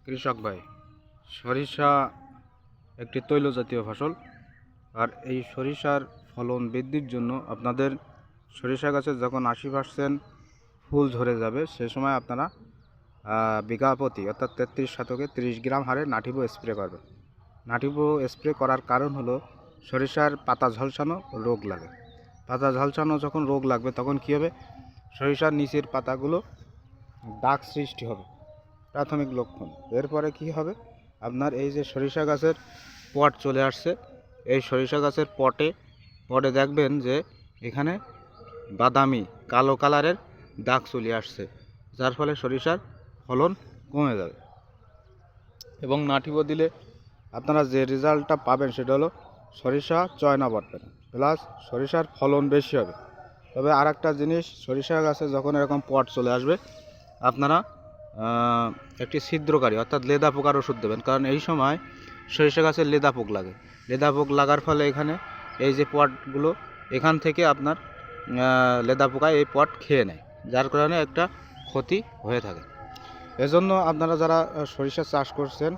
কৃষক ভাই, সরিষা একটি তৈলজাতীয় ফসল। আর এই সরিষার ফলন বৃদ্ধির জন্য আপনাদের সরিষা গাছের যখন 80% ফুল ঝরে যাবে সে সময় আপনারা বিঘা প্রতি অর্থাৎ 33 শতকে 30 গ্রাম হারে নাটিভো স্প্রে করবেন। নাটিভো স্প্রে করার কারণ হলো সরিষার পাতা ঝলসানো রোগ লাগে। পাতা ঝলসানো যখন রোগ লাগবে তখন কী হবে, সরিষার নিচের পাতাগুলো দাগ সৃষ্টি হবে, প্রাথমিক লক্ষণ। এরপরে কি হবে, আপনার এই যে সরিষা গাছের পট চলে আসছে, এই সরিষা গাছের পটে দেখবেন যে এখানে বাদামি কালো কালারের দাগ চলে আসছে, যার ফলে সরিষার ফলন কমে যাবে। এবং নাটিভো দিলে আপনারা যে রেজাল্টটা পাবেন সেটা হলো সরিষা চয়না বাড়বে না, প্লাস সরিষার ফলন বেশি হবে। তবে আর একটা জিনিস, সরিষা গাছে যখন এরকম পট চলে আসবে আপনারা একটি ছিদ্রকারী অর্থাৎ লেদা পোকার ওষুধ দেবেন, কারণ এই সময় সরিষা গাছের লেদা পোক লাগে। লেদা পোক লাগার ফলে এখানে এই যে পটগুলো, এখান থেকে আপনার লেদা পোকায় এই পট খেয়ে নেয়, যার কারণে একটা ক্ষতি হয়ে থাকে। এজন্য আপনারা যারা সরিষা চাষ করছেন,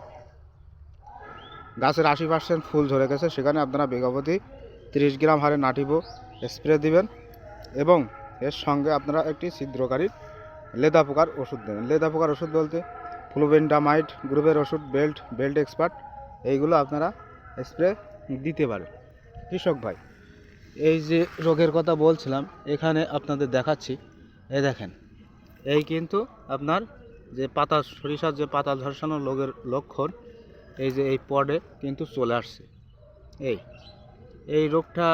গাছের 80% ফুল ঝরে গেছে, সেখানে আপনারা বিঘা প্রতি 30 গ্রাম হারে নাটিভো স্প্রে দিবেন এবং এর সঙ্গে আপনারা একটি ছিদ্রকারী লেদা পোকার ওষুধ দেবেন। লেদা পোকার ওষুধ বলতে ফ্লুবেন্ডামাইড গ্রুপের ওষুধ, বেল্ট এক্সপার্ট, এইগুলো আপনারা স্প্রে দিতে পারেন। কৃষক ভাই, এই যে রোগের কথা বলছিলাম এখানে আপনাদের দেখাচ্ছি, এই দেখেন, এই কিন্তু আপনার যে পাতা সরিষার যে পাতা ঝলসানো রোগের লক্ষণ, এই যে এই পডে কিন্তু চলে আসছে। এই রোগটা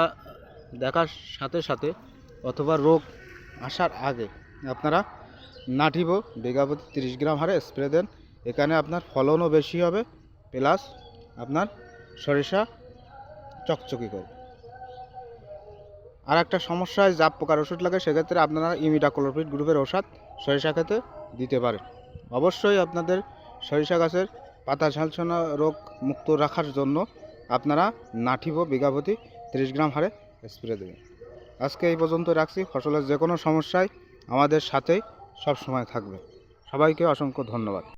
দেখার সাথে সাথে অথবা রোগ আসার আগে আপনারা নাটিভো বিঘা প্রতি 30 গ্রাম হারে স্প্রে দেন। এখানে আপনার ফলনও বেশি হবে, প্লাস আপনার সরিষা চকচকি করবে। আর একটা সমস্যায় জাপ পোকার ওষুধ লাগে, সেক্ষেত্রে আপনারা ইমিডাক্লোপিড গ্রুপের ওষুধ সরিষা খেতে দিতে পারেন। অবশ্যই আপনাদের সরিষা গাছের পাতা ঝলসানো রোগ মুক্ত রাখার জন্য আপনারা নাটিভো বিঘা প্রতি 30 গ্রাম হারে স্প্রে দেবেন। আজকে এই পর্যন্ত রাখছি। ফসলের যে কোনো সমস্যায় আমাদের সাথেই সব সময় থাকবে। সবাইকে অসংখ্য ধন্যবাদ।